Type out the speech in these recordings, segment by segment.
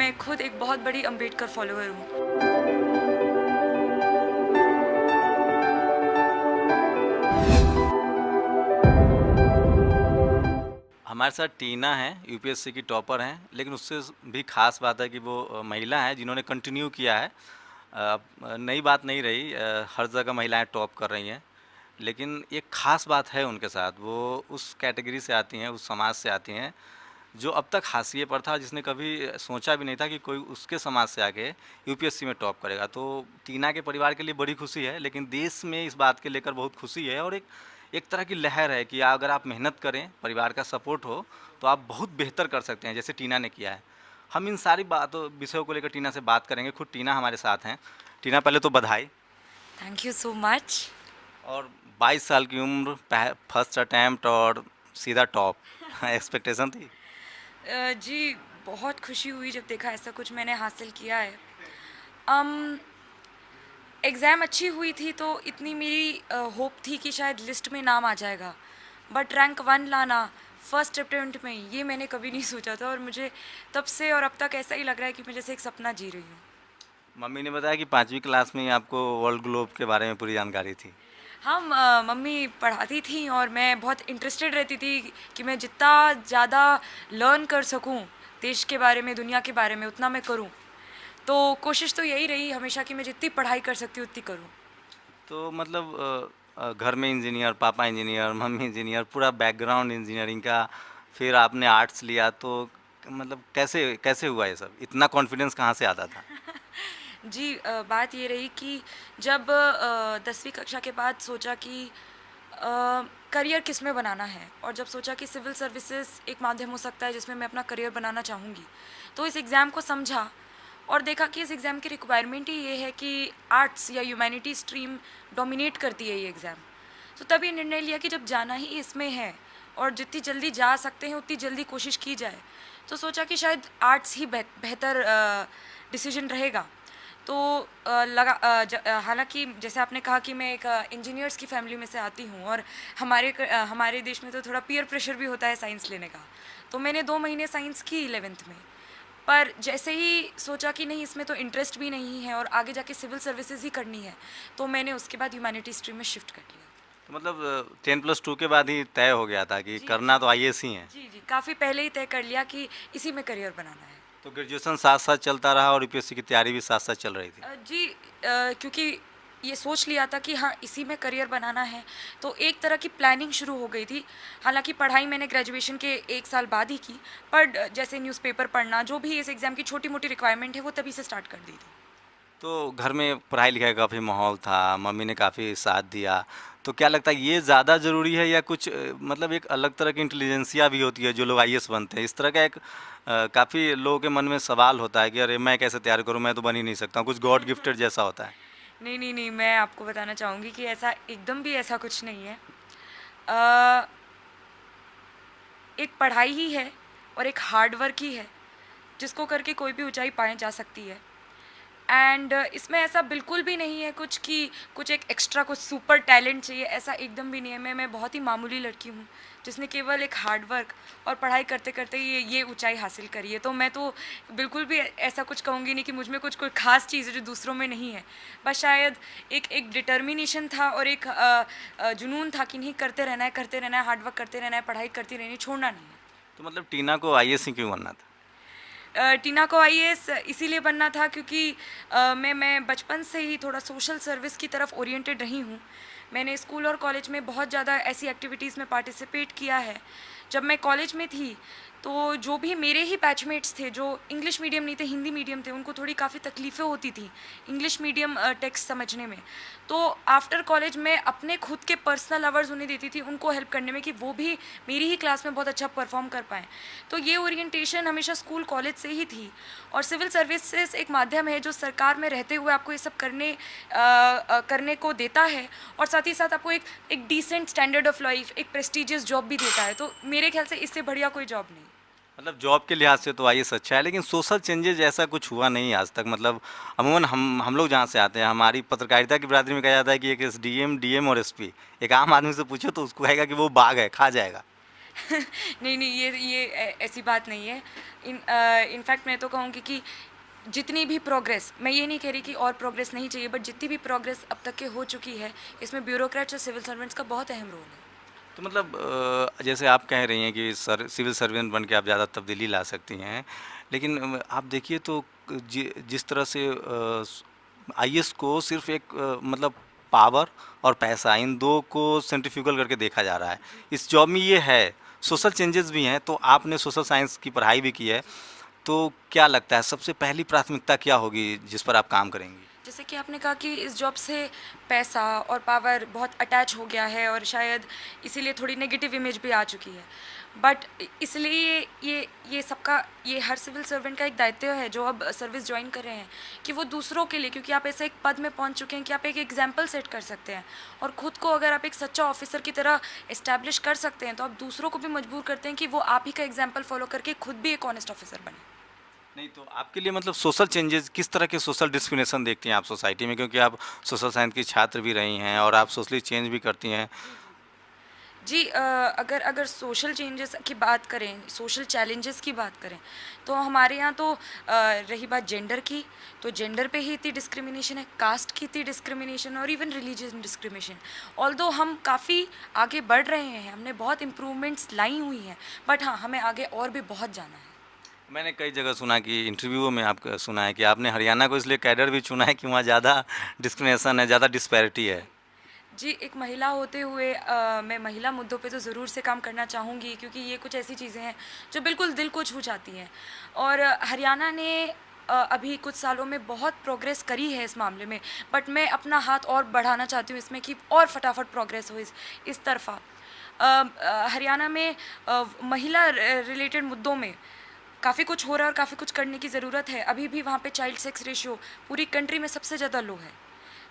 मैं खुद एक बहुत बड़ी अम्बेडकर फॉलोअर हूँ। हमारे साथ टीना है, यूपीएससी की टॉपर हैं, लेकिन उससे भी खास बात है कि वो महिला हैं जिन्होंने कंटिन्यू किया है। नई बात नहीं रही, हर जगह महिलाएं टॉप कर रही हैं, लेकिन एक खास बात है उनके साथ। वो उस कैटेगरी से आती हैं, उस समाज से आती हैं जो अब तक हाशिए पर था, जिसने कभी सोचा भी नहीं था कि कोई उसके समाज से आके यूपीएससी में टॉप करेगा। तो टीना के परिवार के लिए बड़ी खुशी है, लेकिन देश में इस बात के लेकर बहुत खुशी है, और एक एक तरह की लहर है कि अगर आप मेहनत करें, परिवार का सपोर्ट हो, तो आप बहुत बेहतर कर सकते हैं, जैसे टीना ने किया है। हम इन सारी बातों विषयों को लेकर टीना से बात करेंगे। खुद टीना हमारे साथ हैं। टीना, पहले तो बधाई। Thank you so much. और 22 साल की उम्र, फर्स्ट अटैम्प्ट और सीधा टॉप। एक्सपेक्टेशन थी? जी, बहुत खुशी हुई जब देखा ऐसा कुछ मैंने हासिल किया है। एग्ज़ाम अच्छी हुई थी तो इतनी मेरी होप थी कि शायद लिस्ट में नाम आ जाएगा, बट रैंक 1 लाना फर्स्ट अटेम्प्ट में, ये मैंने कभी नहीं सोचा था। और मुझे तब से और अब तक ऐसा ही लग रहा है कि मैं जैसे एक सपना जी रही हूँ। मम्मी ने बताया कि 5वीं क्लास में ही आपको वर्ल्ड ग्लोब के बारे में पूरी जानकारी थी। हाँ, मम्मी पढ़ाती थी और मैं बहुत इंटरेस्टेड रहती थी कि मैं जितना ज़्यादा लर्न कर सकूँ देश के बारे में, दुनिया के बारे में, उतना मैं करूँ। तो कोशिश तो यही रही हमेशा कि मैं जितनी पढ़ाई कर सकती हूँ उतनी करूँ। तो मतलब घर में इंजीनियर, पापा इंजीनियर, मम्मी इंजीनियर, पूरा बैकग्राउंड इंजीनियरिंग का, फिर आपने आर्ट्स लिया, तो मतलब कैसे कैसे हुआ ये सब? इतना कॉन्फिडेंस कहाँ से आता था? जी, बात ये रही कि जब 10वीं कक्षा के बाद सोचा कि करियर किस में बनाना है, और जब सोचा कि सिविल सर्विसेज एक माध्यम हो सकता है जिसमें मैं अपना करियर बनाना चाहूँगी, तो इस एग्ज़ाम को समझा और देखा कि इस एग्ज़ाम की रिक्वायरमेंट ही ये है कि आर्ट्स या ह्यूमैनिटी स्ट्रीम डोमिनेट करती है ये एग्ज़ाम। तो तब ये निर्णय लिया कि जब जाना ही इसमें है और जितनी जल्दी जा सकते हैं उतनी जल्दी कोशिश की जाए, तो सोचा कि शायद आर्ट्स ही बेहतर डिसीजन रहेगा। तो हालांकि जैसे आपने कहा कि मैं एक इंजीनियर्स की फैमिली में से आती हूँ, और हमारे देश में तो थोड़ा पीयर प्रेशर भी होता है साइंस लेने का। तो मैंने 2 महीने साइंस की 11th में, पर जैसे ही सोचा कि नहीं, इसमें तो इंटरेस्ट भी नहीं है और आगे जाके सिविल सर्विसेज ही करनी है, तो मैंने उसके बाद ह्यूमैनिटी स्ट्रीम में शिफ्ट कर लिया। तो मतलब 10+2 के बाद ही तय हो गया था कि जी करना तो आईएएस ही है? जी जी, काफ़ी पहले ही तय कर लिया कि इसी में करियर बनाना है। तो ग्रेजुएशन साथ साथ चलता रहा और यूपीएससी की तैयारी भी साथ साथ चल रही थी? जी, क्योंकि ये सोच लिया था कि हाँ, इसी में करियर बनाना है, तो एक तरह की प्लानिंग शुरू हो गई थी। हालांकि पढ़ाई मैंने ग्रेजुएशन के 1 साल बाद ही की, पर जैसे न्यूज़पेपर पढ़ना, जो भी इस एग्ज़ाम की छोटी मोटी रिक्वायरमेंट है, वो तभी से स्टार्ट कर दी थी। तो घर में पढ़ाई लिखाई का काफ़ी माहौल था, मम्मी ने काफ़ी साथ दिया। तो क्या लगता है ये ज़्यादा ज़रूरी है, या कुछ मतलब एक अलग तरह की इंटेलिजेंसिया भी होती है जो लोग आईएएस बनते हैं? इस तरह का एक काफ़ी लोगों के मन में सवाल होता है कि अरे मैं कैसे तैयार करूँ, मैं तो बन ही नहीं सकता हूँ, कुछ गॉड गिफ्टेड जैसा होता है। नहीं नहीं नहीं, मैं आपको बताना चाहूँगी कि ऐसा एकदम भी ऐसा कुछ नहीं है। अ, एक पढ़ाई ही है और एक हार्ड वर्क ही है जिसको करके कोई भी ऊंचाई पाई जा सकती है। एंड इसमें ऐसा बिल्कुल भी नहीं है कुछ कि कुछ एक एक्स्ट्रा कुछ सुपर टैलेंट चाहिए, ऐसा एकदम भी नहीं है। मैं बहुत ही मामूली लड़की हूँ जिसने केवल एक हार्ड वर्क और पढ़ाई करते करते ये ऊंचाई हासिल करी है। तो मैं तो बिल्कुल भी ऐसा कुछ कहूँगी नहीं कि मुझ में कुछ कोई ख़ास चीज़ है जो दूसरों में नहीं है। बस शायद एक डिटर्मिनेशन था और एक जुनून था कि नहीं, करते रहना है, हार्ड वर्क करते रहना है, पढ़ाई करती रहनी, छोड़ना नहीं है। तो मतलब टीना को आईएएस ही क्यों बनना था? टीना को आईएएस इसीलिए बनना था क्योंकि मैं बचपन से ही थोड़ा सोशल सर्विस की तरफ ओरिएंटेड रही हूँ। मैंने स्कूल और कॉलेज में बहुत ज़्यादा ऐसी एक्टिविटीज़ में पार्टिसिपेट किया है। जब मैं कॉलेज में थी तो जो भी मेरे ही बैचमेट्स थे जो इंग्लिश मीडियम नहीं थे, हिंदी मीडियम थे, उनको थोड़ी काफ़ी तकलीफ़ें होती थी इंग्लिश मीडियम टेक्स्ट समझने में। तो आफ्टर कॉलेज में अपने खुद के पर्सनल आवर्स उन्हें देती थी उनको हेल्प करने में कि वो भी मेरी ही क्लास में बहुत अच्छा परफॉर्म कर पाएँ। तो ये ओरिएंटेशन हमेशा स्कूल कॉलेज से ही थी। और सिविल सर्विसेज एक माध्यम है जो सरकार में रहते हुए आपको ये सब करने को देता है, और साथ ही साथ आपको एक डिसेंट स्टैंडर्ड ऑफ लाइफ, एक प्रेस्टिजियस जॉब भी देता है। तो मेरे ख्याल से इससे बढ़िया कोई जॉब नहीं। मतलब जॉब के लिहाज से तो आईएएस अच्छा है, लेकिन सोशल चेंजेज ऐसा कुछ हुआ नहीं आज तक। मतलब अमूमन हम लोग जहाँ से आते हैं, हमारी पत्रकारिता की बिरादरी में कहा जाता है कि एक एसडीएम, डीएम और एसपी, एक आम आदमी से पूछो तो उसको कहेगा कि वो बाघ है, खा जाएगा। नहीं नहीं, ऐसी बात नहीं है। इनफैक्ट मैं तो कहूँगी कि जितनी भी प्रोग्रेस, मैं ये नहीं कह रही कि और प्रोग्रेस नहीं चाहिए, बट जितनी भी प्रोग्रेस अब तक के हो चुकी है, इसमें ब्यूरोक्रेट्स और सिविल सर्वेंट्स का बहुत अहम रोल है। तो मतलब जैसे आप कह रही हैं कि सिविल सर्वेंट बन के आप ज़्यादा तब्दीली ला सकती हैं, लेकिन आप देखिए तो जिस तरह से आईएएस को सिर्फ एक मतलब पावर और पैसा, इन दो को सेंट्रीफ्यूगल करके देखा जा रहा है। इस जॉब में ये है, सोशल चेंजेस भी हैं, तो आपने सोशल साइंस की पढ़ाई भी की है, तो क्या लगता है सबसे पहली प्राथमिकता क्या होगी जिस पर आप काम करेंगी? जैसे कि आपने कहा कि इस जॉब से पैसा और पावर बहुत अटैच हो गया है और शायद इसीलिए थोड़ी नेगेटिव इमेज भी आ चुकी है, बट इसलिए ये सबका, ये हर सिविल सर्वेंट का एक दायित्व है जो अब सर्विस ज्वाइन कर रहे हैं, कि वो दूसरों के लिए, क्योंकि आप ऐसे एक पद में पहुंच चुके हैं कि आप एक एग्जाम्पल सेट कर सकते हैं, और ख़ुद को अगर आप एक सच्चा ऑफिसर की तरह इस्टेब्लिश कर सकते हैं, तो आप दूसरों को भी मजबूर करते हैं कि वो आप ही का एग्जाम्पल फॉलो करके खुद भी एक ऑनेस्ट ऑफिसर बने। नहीं, तो आपके लिए मतलब सोशल चेंजेस किस तरह के सोशल डिस्क्रिमिनेशन देखती हैं आप सोसाइटी में, क्योंकि आप सोशल साइंस की छात्र भी रही हैं और आप सोशली चेंज भी करती हैं। जी, अगर अगर सोशल चेंजेस की बात करें, सोशल चैलेंजेस की बात करें, तो हमारे यहाँ तो रही बात जेंडर की, तो जेंडर पे ही इतनी डिस्क्रिमिनेशन है, कास्ट की इतनी डिस्क्रिमिनेशन, और इवन रिलीजियस डिस्क्रिमिनेशन। ऑल्दो हम काफ़ी आगे बढ़ रहे हैं, हमने बहुत इम्प्रूवमेंट्स लाई हुई हैं, बट हाँ, हमें आगे और भी बहुत जाना है। मैंने कई जगह सुना कि इंटरव्यू में आप सुना है कि आपने हरियाणा को इसलिए कैडर भी चुना है कि वहाँ ज़्यादा डिस्क्रिमिनेशन है, ज़्यादा डिस्पैरिटी है। जी, एक महिला होते हुए मैं महिला मुद्दों पे तो ज़रूर से काम करना चाहूँगी, क्योंकि ये कुछ ऐसी चीज़ें हैं जो बिल्कुल दिल को छू जाती हैं, और हरियाणा ने अभी कुछ सालों में बहुत प्रोग्रेस करी है इस मामले में, बट मैं अपना हाथ और बढ़ाना चाहती हूँ इसमें कि और फटाफट प्रोग्रेस हो इस तरफ़ा। हरियाणा में महिला रिलेटेड मुद्दों में काफ़ी कुछ हो रहा है और काफ़ी कुछ करने की ज़रूरत है। अभी भी वहाँ पे चाइल्ड सेक्स रेशियो पूरी कंट्री में सबसे ज़्यादा लो है,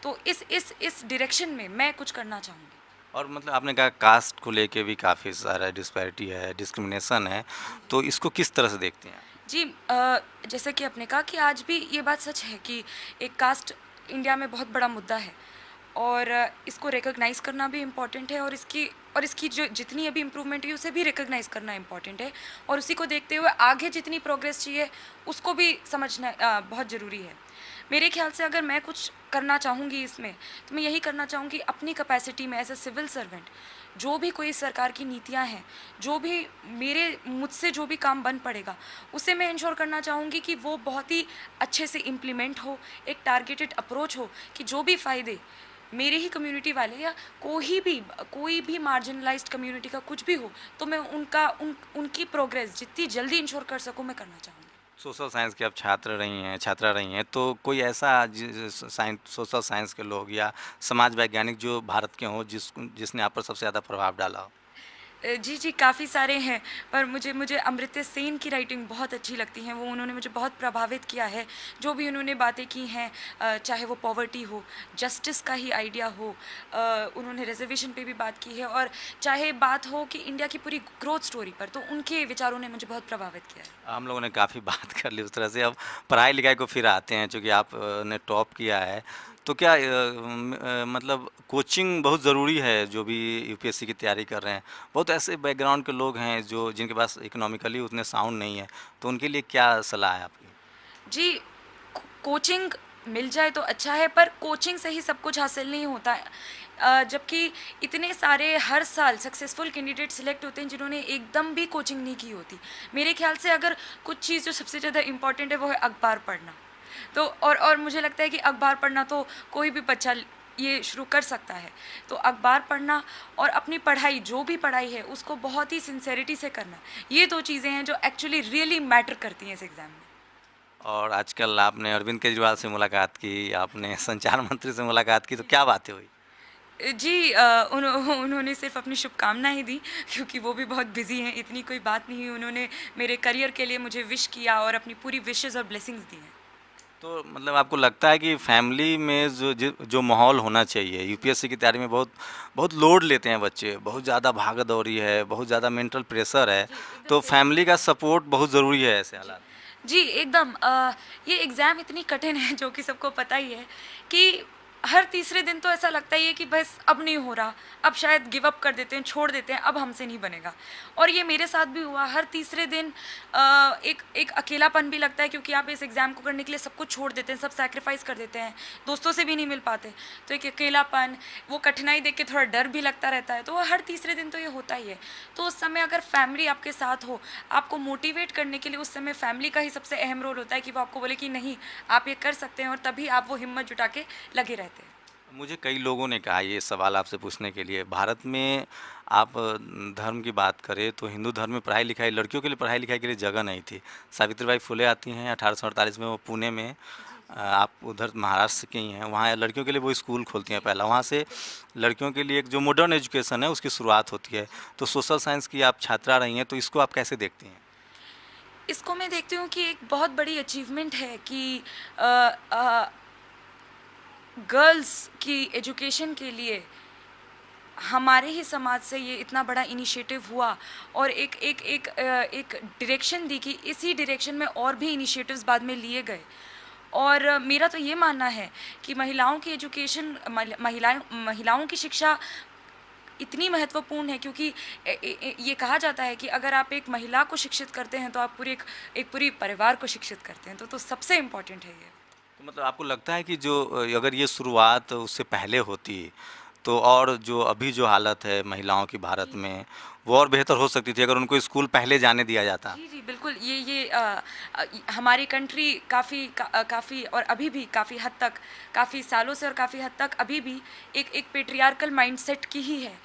तो इस डायरेक्शन में मैं कुछ करना चाहूँगी। और मतलब आपने कहा कास्ट को लेके भी काफ़ी सारा डिस्पैरिटी है, डिस्क्रिमिनेशन है, तो इसको किस तरह से देखते हैं आप? जी, जैसे कि आपने कहा कि आज भी ये बात सच है कि एक कास्ट इंडिया में बहुत बड़ा मुद्दा है, और इसको रिकॉग्नाइज़ करना भी इम्पॉर्टेंट है, और इसकी जो जितनी अभी इम्प्रूवमेंट है उसे भी रिकॉग्नाइज़ करना इम्पॉर्टेंट है, और उसी को देखते हुए आगे जितनी प्रोग्रेस चाहिए उसको भी समझना बहुत ज़रूरी है। मेरे ख्याल से अगर मैं कुछ करना चाहूँगी इसमें, तो मैं यही करना चाहूँगी अपनी कैपेसिटी में एज ए सिविल सर्वेंट, जो भी कोई सरकार की नीतियाँ हैं, जो भी मुझसे जो भी काम बन पड़ेगा, उसे मैं इंश्योर करना चाहूँगी कि वो बहुत ही अच्छे से इम्प्लीमेंट हो, एक टारगेटेड अप्रोच हो, कि जो भी फ़ायदे मेरे ही कम्युनिटी वाले या कोई भी मार्जिनलाइज्ड कम्युनिटी का कुछ भी हो, तो मैं उनकी प्रोग्रेस जितनी जल्दी इंश्योर कर सकूँ, मैं करना चाहूँगी। सोशल साइंस की आप छात्रा रही हैं, तो कोई ऐसा सोशल साइंस के लोग या समाज वैज्ञानिक जो भारत के हों जिसने आप पर सबसे ज़्यादा प्रभाव डाला हो? जी, जी, काफ़ी सारे हैं, पर मुझे मुझे अमर्त्य सेन की राइटिंग बहुत अच्छी लगती हैं, वो उन्होंने मुझे बहुत प्रभावित किया है। जो भी उन्होंने बातें की हैं, चाहे वो पॉवर्टी हो, जस्टिस का ही आइडिया हो, उन्होंने रिजर्वेशन पे भी बात की है, और चाहे बात हो कि इंडिया की पूरी ग्रोथ स्टोरी पर, तो उनके विचारों ने मुझे बहुत प्रभावित किया है। हम लोगों ने काफ़ी बात कर ली उस तरह से। अब पढ़ाई लिखाई को फिर आते हैं, चूँकि आप ने टॉप किया है, तो क्या मतलब कोचिंग बहुत ज़रूरी है जो भी यूपीएससी की तैयारी कर रहे हैं? बहुत ऐसे बैकग्राउंड के लोग हैं जो जिनके पास इकोनॉमिकली उतने साउंड नहीं है, तो उनके लिए क्या सलाह है आपकी? जी, कोचिंग मिल जाए तो अच्छा है, पर कोचिंग से ही सब कुछ हासिल नहीं होता है। जबकि इतने सारे हर साल सक्सेसफुल कैंडिडेट सिलेक्ट होते हैं जिन्होंने एकदम भी कोचिंग नहीं की होती। मेरे ख्याल से अगर कुछ चीज़ जो सबसे ज़्यादा इम्पॉर्टेंट है वो है अखबार पढ़ना। तो और मुझे लगता है कि अखबार पढ़ना तो कोई भी बच्चा ये शुरू कर सकता है। तो अखबार पढ़ना और अपनी पढ़ाई, जो भी पढ़ाई है उसको बहुत ही सिंसेरिटी से करना, ये 2 चीज़ें हैं जो एक्चुअली रियली मैटर करती हैं इस एग्ज़ाम में। और आजकल आपने अरविंद केजरीवाल से मुलाकात की, आपने संचार मंत्री से मुलाकात की, तो क्या बातें हुई? जी, उन्होंने सिर्फ़ अपनी शुभकामनाएँ दी, क्योंकि वो भी बहुत बिज़ी हैं, इतनी कोई बात नहीं हुई। उन्होंने मेरे करियर के लिए मुझे विश किया और अपनी पूरी विशेज़ और ब्लेसिंग्स दी हैं। तो मतलब आपको लगता है कि फैमिली में जो माहौल होना चाहिए, यूपीएससी की तैयारी में बहुत बहुत लोड लेते हैं बच्चे, बहुत ज़्यादा भागा-दौड़ी है, बहुत ज़्यादा मेंटल प्रेशर है, जी, एकदम तो सही। फैमिली का सपोर्ट बहुत ज़रूरी है ऐसे हालात में। जी, एकदम। ये एग्ज़ाम इतनी कठिन है, जो कि सबको पता ही है, कि हर तीसरे दिन तो ऐसा लगता ही है कि बस अब नहीं हो रहा, अब शायद गिव अप कर देते हैं, छोड़ देते हैं, अब हमसे नहीं बनेगा। और ये मेरे साथ भी हुआ। हर तीसरे दिन एक एक अकेलापन भी लगता है, क्योंकि आप इस एग्ज़ाम को करने के लिए सब कुछ छोड़ देते हैं, सब सैक्रिफाइस कर देते हैं, दोस्तों से भी नहीं मिल पाते। तो एक अकेलापन, वो कठिनाई देख के थोड़ा डर भी लगता रहता है। तो वो हर तीसरे दिन तो ये होता ही है। तो उस समय अगर फैमिली आपके साथ हो, आपको मोटिवेट करने के लिए उस समय फैमिली का ही सबसे अहम रोल होता है कि वो आपको बोले कि नहीं, आप ये कर सकते हैं, और तभी आप वो हिम्मत जुटा के लगे रहते हैं। मुझे कई लोगों ने कहा ये सवाल आपसे पूछने के लिए, भारत में आप धर्म की बात करें तो हिंदू धर्म में पढ़ाई लिखाई, लड़कियों के लिए पढ़ाई लिखाई के लिए जगह नहीं थी। सावित्रीबाई फुले आती हैं 1848 में, वो पुणे में, आप उधर महाराष्ट्र की ही हैं, वहाँ लड़कियों के लिए वो स्कूल खोलती हैं पहला। वहाँ से लड़कियों के लिए एक जो मॉडर्न एजुकेशन है उसकी शुरुआत होती है। तो सोशल साइंस की आप छात्रा रही हैं, तो इसको आप कैसे देखती हैं? इसको मैं देखती हूँ कि एक बहुत बड़ी अचीवमेंट है कि गर्ल्स की एजुकेशन के लिए हमारे ही समाज से ये इतना बड़ा इनिशिएटिव हुआ, और एक डायरेक्शन दी कि इसी डायरेक्शन में और भी इनिशिएटिव्स बाद में लिए गए। और मेरा तो ये मानना है कि महिलाओं की एजुकेशन, महिलाओं की शिक्षा इतनी महत्वपूर्ण है, क्योंकि ये कहा जाता है कि अगर आप एक महिला को शिक्षित करते हैं तो आप एक पूरी परिवार को शिक्षित करते हैं। तो सबसे इम्पोर्टेंट है ये। तो मतलब आपको लगता है कि जो अगर ये शुरुआत उससे पहले होती तो और जो अभी जो हालत है महिलाओं की भारत में, वो और बेहतर हो सकती थी अगर उनको स्कूल पहले जाने दिया जाता? जी जी बिल्कुल। हमारी कंट्री काफ़ी और अभी भी काफ़ी हद तक, काफ़ी सालों से और काफ़ी हद तक अभी भी एक पेट्रियार्कल माइंडसेट की ही है।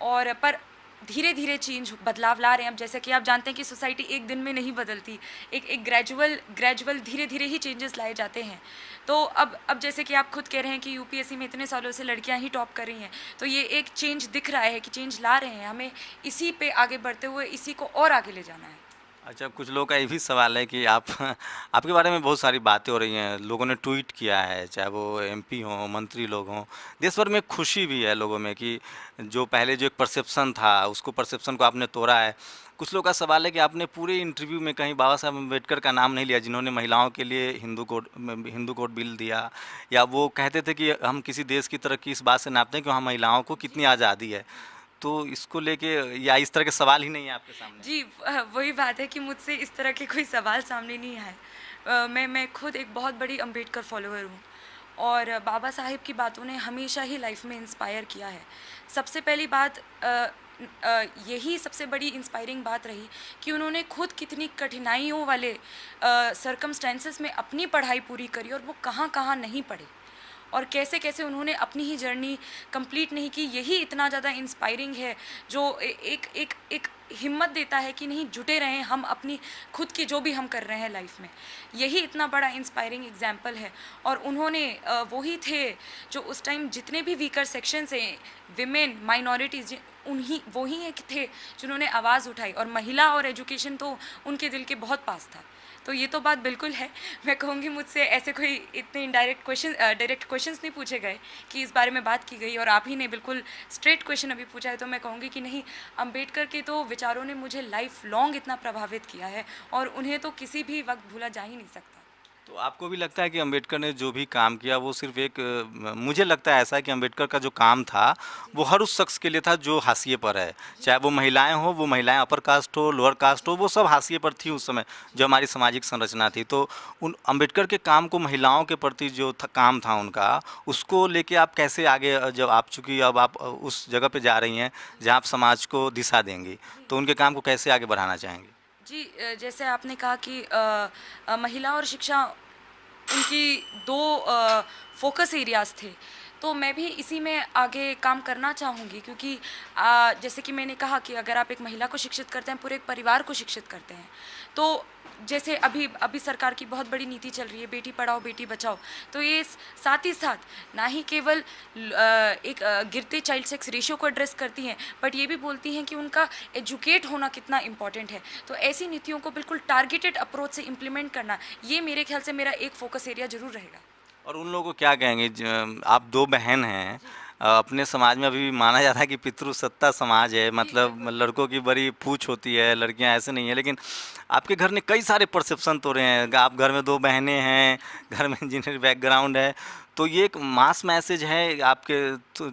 और पर धीरे धीरे चेंज, बदलाव ला रहे हैं। अब जैसे कि आप जानते हैं कि सोसाइटी एक दिन में नहीं बदलती, एक ग्रेजुअल धीरे धीरे ही चेंजेस लाए जाते हैं। तो अब जैसे कि आप खुद कह रहे हैं कि यूपीएससी में इतने सालों से लड़कियां ही टॉप कर रही हैं, तो ये एक चेंज दिख रहा है कि चेंज ला रहे हैं। हमें इसी पे आगे बढ़ते हुए इसी को और आगे ले जाना है। अच्छा, कुछ लोगों का ये भी सवाल है कि आप आपके बारे में बहुत सारी बातें हो रही हैं, लोगों ने ट्वीट किया है, चाहे वो एमपी हों, मंत्री लोग हों, देश भर में खुशी भी है लोगों में कि जो पहले जो एक परसेप्शन था उसको, परसेप्शन को आपने तोड़ा है। कुछ लोगों का सवाल है कि आपने पूरे इंटरव्यू में कहीं बाबा साहब अम्बेडकर का नाम नहीं लिया, जिन्होंने महिलाओं के लिए हिंदू कोड बिल दिया, या वो कहते थे कि हम किसी देश की तरक्की इस बात से नापते हैं कि वहाँ महिलाओं को कितनी आज़ादी है। तो इसको लेके, या इस तरह के सवाल ही नहीं है आपके सामने? जी, वही बात है कि मुझसे इस तरह के कोई सवाल सामने नहीं आए। मैं खुद एक बहुत बड़ी अंबेडकर फॉलोअर हूँ, और बाबा साहिब की बातों ने हमेशा ही लाइफ में इंस्पायर किया है। सबसे पहली बात, यही सबसे बड़ी इंस्पायरिंग बात रही कि उन्होंने खुद कितनी कठिनाइयों वाले सरकमस्टेंसेस में अपनी पढ़ाई पूरी करी, और वो कहाँ कहाँ नहीं पढ़े, और कैसे कैसे उन्होंने अपनी ही जर्नी कंप्लीट नहीं की। यही इतना ज़्यादा इंस्पायरिंग है, जो एक हिम्मत देता है कि नहीं, जुटे रहें हम अपनी खुद की जो भी हम कर रहे हैं लाइफ में। यही इतना बड़ा इंस्पायरिंग एग्जाम्पल है। और उन्होंने वही थे जो उस टाइम जितने भी वीकर सेक्शंस हैं, विमेन, माइनॉरिटीज़, वही एक थे जिन्होंने आवाज़ उठाई। और महिला और एजुकेशन तो उनके दिल के बहुत पास था। तो ये तो बात बिल्कुल है। मैं कहूँगी मुझसे ऐसे कोई इतने डायरेक्ट क्वेश्चंस नहीं पूछे गए कि इस बारे में बात की गई, और आप ही ने बिल्कुल स्ट्रेट क्वेश्चन अभी पूछा है। तो मैं कहूँगी कि नहीं, अंबेडकर के तो विचारों ने मुझे लाइफ लॉन्ग इतना प्रभावित किया है, और उन्हें तो किसी भी वक्त भूला जा ही नहीं सकता। तो आपको भी लगता है कि अंबेडकर ने जो भी काम किया वो सिर्फ एक, मुझे लगता है ऐसा है कि अंबेडकर का जो काम था वो हर उस शख्स के लिए था जो हाशिए पर है, चाहे वो महिलाएं हो, वो महिलाएं अपर कास्ट हो, लोअर कास्ट हो, वो सब हाशिए पर थी उस समय जो हमारी सामाजिक संरचना थी। तो उन अंबेडकर के काम को, महिलाओं के प्रति जो काम था उनका, उसको लेके आप कैसे आगे, जब आप चूँकि अब आप उस जगह पे जा रही हैं जहाँ आप समाज को दिशा देंगी, तो उनके काम को कैसे आगे बढ़ाना चाहेंगे? जी, जैसे आपने कहा कि महिला और शिक्षा उनकी दो फोकस एरियाज थे, तो मैं भी इसी में आगे काम करना चाहूँगी। क्योंकि जैसे कि मैंने कहा कि अगर आप एक महिला को शिक्षित करते हैं, पूरे एक परिवार को शिक्षित करते हैं। तो जैसे अभी सरकार की बहुत बड़ी नीति चल रही है, बेटी पढ़ाओ बेटी बचाओ। तो ये साथ ही साथ ना ही केवल एक गिरते चाइल्ड सेक्स रेशियो को एड्रेस करती हैं, बट ये भी बोलती हैं कि उनका एजुकेट होना कितना इम्पॉर्टेंट है। तो ऐसी नीतियों को बिल्कुल टारगेटेड अप्रोच से इम्प्लीमेंट करना, ये मेरे ख्याल से मेरा एक फोकस एरिया ज़रूर रहेगा। और उन लोगों को क्या कहेंगे, आप दो बहन हैं, अपने समाज में अभी भी माना जाता है कि पितृसत्ता समाज है, मतलब लड़कों की बड़ी पूछ होती है, लड़कियां ऐसे नहीं है, लेकिन आपके घर ने कई सारे परसेप्शन तो रहे हैं। आप घर में दो बहनें हैं, घर में इंजीनियर बैकग्राउंड है, तो ये एक मास मैसेज है आपके, तो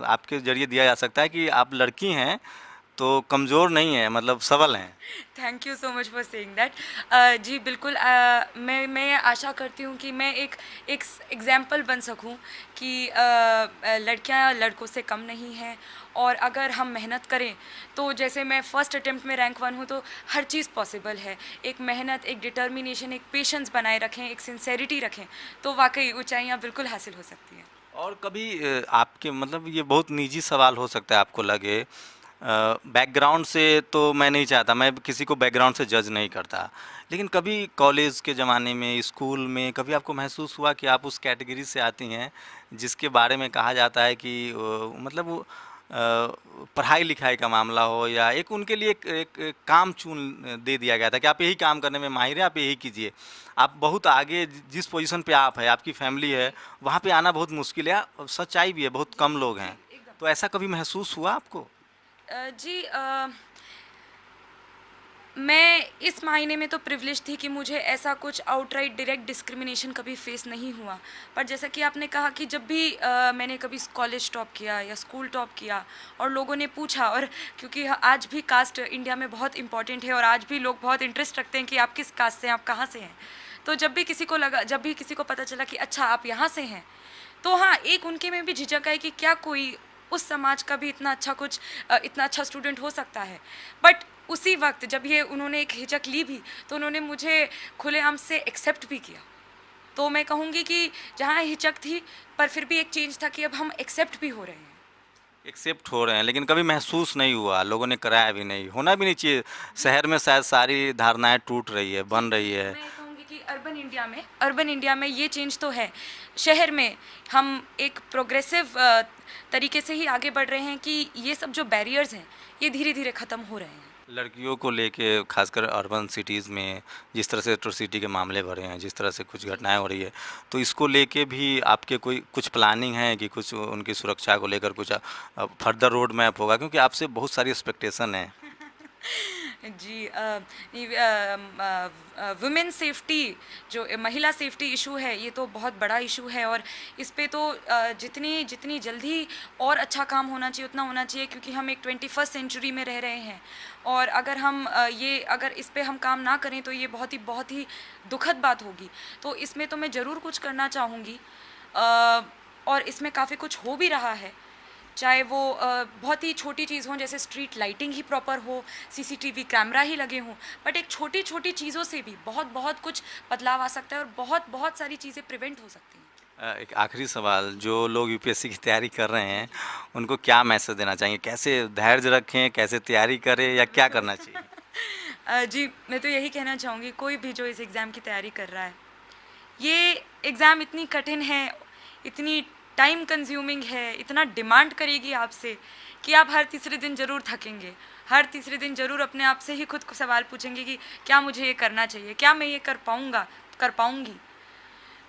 आपके ज़रिए दिया जा सकता है कि आप लड़की हैं तो कमज़ोर नहीं हैं, मतलब सबल हैं। Thank you so much for saying that. जी बिल्कुल, मैं आशा करती हूँ कि मैं एक एग्जाम्पल बन सकूँ कि लड़कियाँ लड़कों से कम नहीं हैं, और अगर हम मेहनत करें तो जैसे मैं फर्स्ट अटेम्प्ट में रैंक 1 हूँ, तो हर चीज़ पॉसिबल है। एक मेहनत, एक डिटर्मिनेशन, एक पेशेंस बनाए रखें, एक सिंसेरिटी रखें, तो वाकई ऊंचाइयाँ बिल्कुल हासिल हो सकती हैं। और कभी आपके, मतलब ये बहुत निजी सवाल हो सकता है आपको लगे, बैकग्राउंड से तो मैं नहीं चाहता, मैं किसी को बैकग्राउंड से जज नहीं करता, लेकिन कभी कॉलेज के ज़माने में, स्कूल में, कभी आपको महसूस हुआ कि आप उस कैटेगरी से आती हैं जिसके बारे में कहा जाता है कि मतलब वो पढ़ाई लिखाई का मामला हो, या एक उनके लिए एक काम चुन दे दिया गया था कि आप यही काम करने में माहिर हैं, आप यही कीजिए। आप बहुत आगे जिस पोजीशन पे आप है, आपकी फैमिली है, वहाँ पे आना बहुत मुश्किल है, और सच्चाई भी है, बहुत कम लोग जी हैं। एकदम। तो ऐसा कभी महसूस हुआ आपको? जी मैं इस मायने में तो प्रिविलेज थी कि मुझे ऐसा कुछ आउटराइट डायरेक्ट डिस्क्रिमिनेशन कभी फेस नहीं हुआ। पर जैसा कि आपने कहा कि जब भी मैंने कभी कॉलेज टॉप किया या स्कूल टॉप किया और लोगों ने पूछा, और क्योंकि आज भी कास्ट इंडिया में बहुत इंपॉर्टेंट है और आज भी लोग बहुत इंटरेस्ट रखते हैं कि आप किस कास्ट से हैं, आप कहाँ से हैं, तो जब भी किसी को पता चला कि अच्छा आप यहाँ से हैं, तो हाँ, एक उनके में भी झिझक आई कि क्या कोई उस समाज का भी इतना अच्छा स्टूडेंट हो सकता है। बट उसी वक्त जब ये उन्होंने एक हिचक ली भी, तो उन्होंने मुझे खुलेआम से एक्सेप्ट भी किया। तो मैं कहूँगी कि जहाँ हिचक थी, पर फिर भी एक चेंज था कि अब हम एक्सेप्ट भी हो रहे हैं। एक्सेप्ट हो रहे हैं, लेकिन कभी महसूस नहीं हुआ, लोगों ने कराया भी नहीं, होना भी नहीं चाहिए। शहर में शायद सारी धारणाएं टूट रही है, जी, बन रही है। मैं कहूँगी कि अर्बन इंडिया में ये चेंज तो है। शहर में हम एक प्रोग्रेसिव तरीके से ही आगे बढ़ रहे हैं कि ये सब जो बैरियर्स हैं, ये धीरे धीरे ख़त्म हो रहे हैं। लड़कियों को लेके खासकर अर्बन सिटीज़ में जिस तरह से एट्रोसिटी के मामले बढ़े हैं, जिस तरह से कुछ जी। घटनाएं हो रही है, तो इसको लेके भी आपके कोई कुछ प्लानिंग है कि कुछ उनकी सुरक्षा को लेकर कुछ फर्दर रोड मैप होगा, क्योंकि आपसे बहुत सारी एक्सपेक्टेशन है। जी, वुमेन सेफ्टी, जो महिला सेफ्टी इशू है, ये तो बहुत बड़ा इशू है, और इस पे तो जितनी जितनी जल्दी और अच्छा काम होना चाहिए उतना होना चाहिए, क्योंकि हम एक 21st सेंचुरी में रह रहे हैं। और अगर इस पे हम काम ना करें तो ये बहुत ही दुखद बात होगी। तो इसमें तो मैं ज़रूर कुछ करना चाहूँगी, और इसमें काफ़ी कुछ हो भी रहा है। चाहे वो बहुत ही छोटी चीज़ हो, जैसे स्ट्रीट लाइटिंग ही प्रॉपर हो, सीसीटीवी कैमरा ही लगे हों, बट एक छोटी छोटी चीज़ों से भी बहुत कुछ बदलाव आ सकता है, और बहुत सारी चीज़ें प्रिवेंट हो सकती हैं। एक आखिरी सवाल, जो लोग यूपीएससी की तैयारी कर रहे हैं, उनको क्या मैसेज देना चाहेंगे? कैसे धैर्य रखें, कैसे तैयारी करें, या क्या करना चाहिए? जी, मैं तो यही कहना चाहूँगी, कोई भी जो इस एग्ज़ाम की तैयारी कर रहा है, ये एग्ज़ाम इतनी कठिन है, इतनी टाइम कंज्यूमिंग है, इतना डिमांड करेगी आपसे कि आप हर तीसरे दिन ज़रूर थकेंगे। हर तीसरे दिन ज़रूर अपने आप से ही खुद को सवाल पूछेंगे कि क्या मुझे ये करना चाहिए? क्या मैं ये कर पाऊँगी?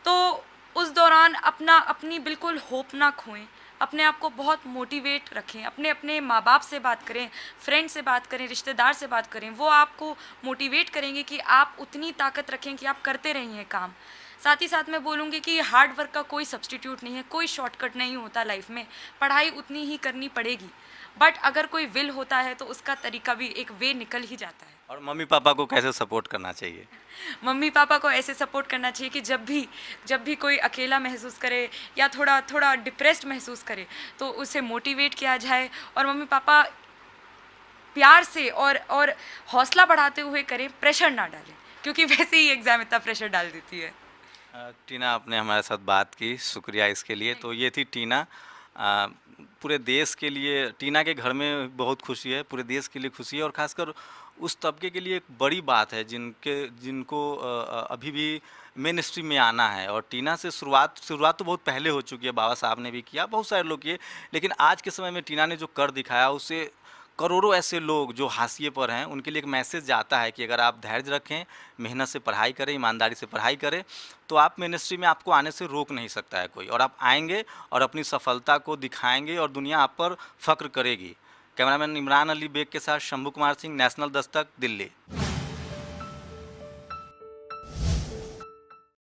तो उस दौरान अपनी बिल्कुल होप ना खोएं, अपने आप को बहुत मोटिवेट रखें, अपने माँ-बाप से बात करें, फ्रेंड से बात करें, रिश्तेदार से बात करें, वो आपको मोटिवेट करेंगे कि आप उतनी ताकत रखें कि आप करते रहिए काम। साथ ही साथ मैं बोलूँगी कि हार्ड वर्क का कोई सब्स्टिट्यूट नहीं है, कोई शॉर्टकट नहीं होता लाइफ में, पढ़ाई उतनी ही करनी पड़ेगी, बट अगर कोई विल होता है तो उसका तरीका भी, एक वे निकल ही जाता है। और मम्मी पापा को कैसे सपोर्ट करना चाहिए? मम्मी पापा को ऐसे सपोर्ट करना चाहिए कि जब भी कोई अकेला महसूस करे या थोड़ा थोड़ा डिप्रेस्ड महसूस करे, तो उसे मोटिवेट किया जाए, और मम्मी पापा प्यार से और हौसला बढ़ाते हुए करें, प्रेशर ना डालें, क्योंकि वैसे ही एग्ज़ाम इतना प्रेशर डाल देती है। टीना, आपने हमारे साथ बात की, शुक्रिया इसके लिए। तो ये थी टीना। अ, पूरे देश के लिए, टीना के घर में बहुत खुशी है, पूरे देश के लिए खुशी है, और ख़ासकर उस तबके के लिए एक बड़ी बात है जिनको अभी भी मेन स्ट्रीम में आना है। और टीना से शुरुआत तो बहुत पहले हो चुकी है, बाबा साहब ने भी किया, बहुत सारे लोग किए, लेकिन आज के समय में टीना ने जो कर दिखाया, उससे करोड़ों ऐसे लोग जो हाशिए पर हैं, उनके लिए एक मैसेज जाता है कि अगर आप धैर्य रखें, मेहनत से पढ़ाई करें, ईमानदारी से पढ़ाई करें, तो आप मिनिस्ट्री में आपको आने से रोक नहीं सकता है कोई, और आप आएंगे और अपनी सफलता को दिखाएंगे, और दुनिया आप पर फख्र करेगी। कैमरामैन इमरान अली बेग के साथ शंभू कुमार सिंह, नेशनल दस्तक, दिल्ली।